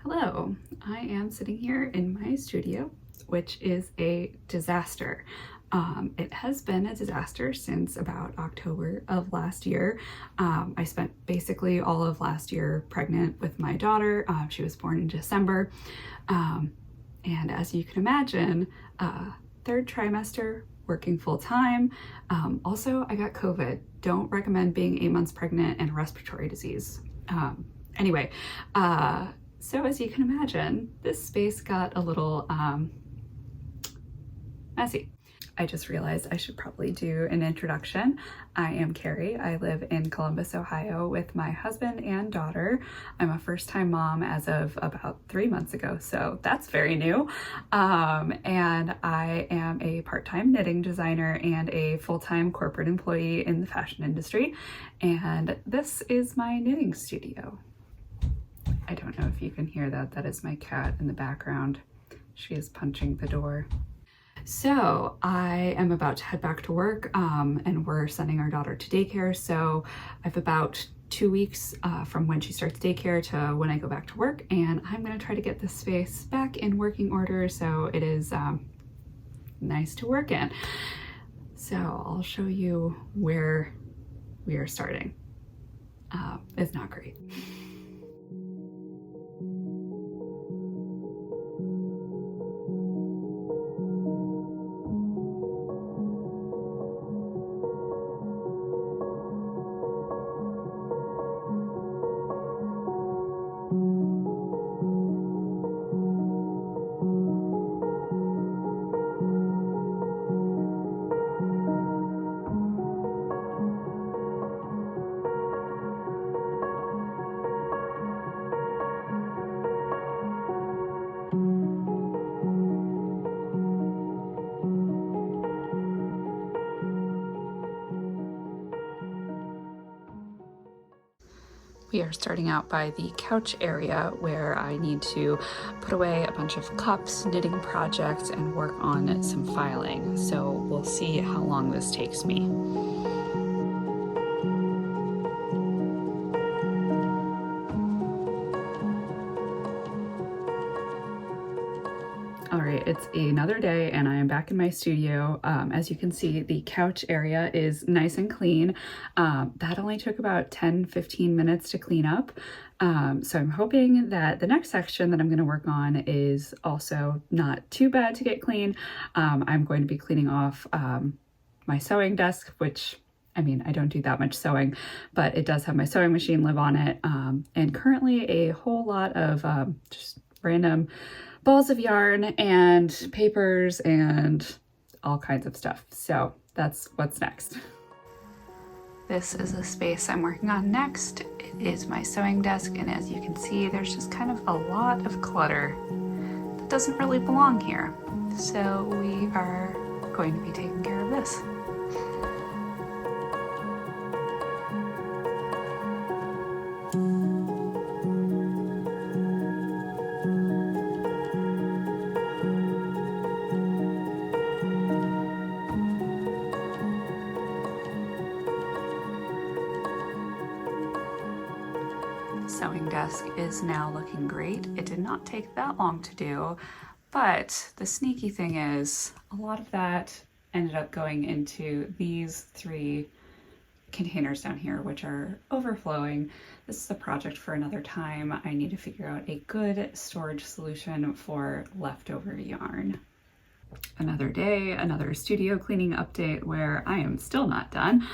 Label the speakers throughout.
Speaker 1: Hello, I am sitting here in my studio, which is a disaster. It has been a disaster since about October of last year. I spent basically all of last year pregnant with my daughter. She was born in December. And as you can imagine, third trimester, working full time. Also, I got COVID. Don't recommend being 8 months pregnant and respiratory disease. Anyway, so as you can imagine, this space got a little messy. I just realized I should probably do an introduction. I am Carrie. I live in Columbus, Ohio with my husband and daughter. I'm a first-time mom as of about 3 months ago, so that's very new. And I am a part-time knitting designer and a full-time corporate employee in the fashion industry. And this is my knitting studio. I don't know if you can hear that. That is my cat in the background. She is punching the door. So I am about to head back to work and we're sending our daughter to daycare. So I have about 2 weeks from when she starts daycare to when I go back to work, and I'm gonna try to get this space back in working order so it is nice to work in. So I'll show you where we are starting. It's not great. We are starting out by the couch area where I need to put away a bunch of cups, knitting projects, and work on some filing. So we'll see how long this takes me. All right, it's another day and I am back in my studio. As you can see, the couch area is nice and clean. That only took about 10-15 minutes to clean up. So I'm hoping that the next section that I'm going to work on is also not too bad to get clean. I'm going to be cleaning off my sewing desk, which I mean, I don't do that much sewing, but it does have my sewing machine live on it. And currently a whole lot of just random balls of yarn and papers and all kinds of stuff. So that's what's next. This is the space I'm working on next. It is my sewing desk, and as you can see, there's just kind of a lot of clutter that doesn't really belong here. So we are going to be taking care of this. Sewing desk is now looking great. It did not take that long to do, but the sneaky thing is a lot of that ended up going into these 3 containers down here, which are overflowing. This is a project for another time. I need to figure out a good storage solution for leftover yarn. Another day, another studio cleaning update where I am still not done.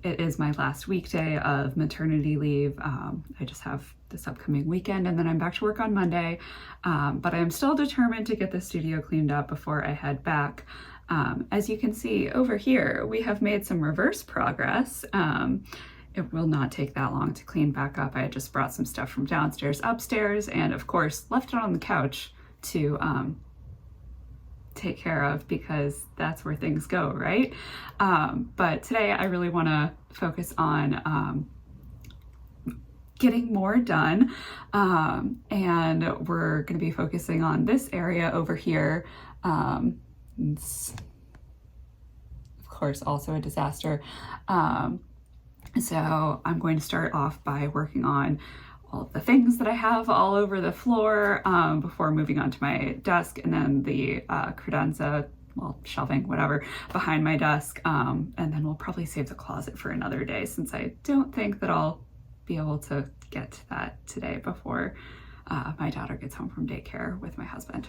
Speaker 1: It is my last weekday of maternity leave. I just have this upcoming weekend and then I'm back to work on Monday. But I am still determined to get the studio cleaned up before I head back. As you can see over here, we have made some reverse progress. It will not take that long to clean back up. I just brought some stuff from downstairs upstairs and of course left it on the couch to take care of because that's where things go, right? But today I really want to focus on getting more done, and we're going to be focusing on this area over here. It's, of course, also a disaster. So I'm going to start off by working on all of the things that I have all over the floor before moving on to my desk, and then the credenza, well, shelving, whatever, behind my desk. And then we'll probably save the closet for another day, since I don't think that I'll be able to get to that today before my daughter gets home from daycare with my husband.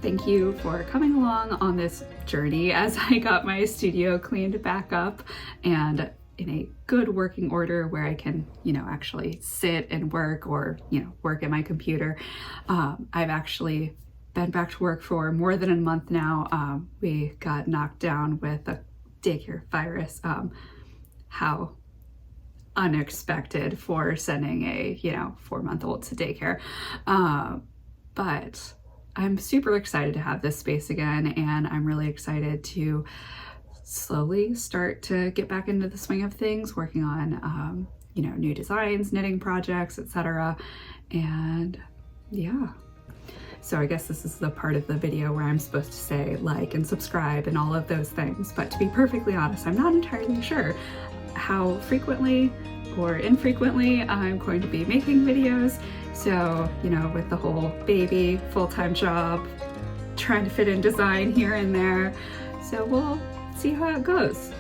Speaker 1: Thank you for coming along on this journey as I got my studio cleaned back up and in a good working order where I can, actually sit and work or, work at my computer. I've actually been back to work for more than a month now. We got knocked down with a daycare virus. How unexpected for sending a, 4-month-old to daycare. But I'm super excited to have this space again, and I'm really excited to slowly start to get back into the swing of things, working on, new designs, knitting projects, etc. And yeah. So I guess this is the part of the video where I'm supposed to say like and subscribe and all of those things. But to be perfectly honest, I'm not entirely sure how frequently or infrequently I'm going to be making videos. So, with the whole baby, full-time job, trying to fit in design here and there. So we'll see how it goes.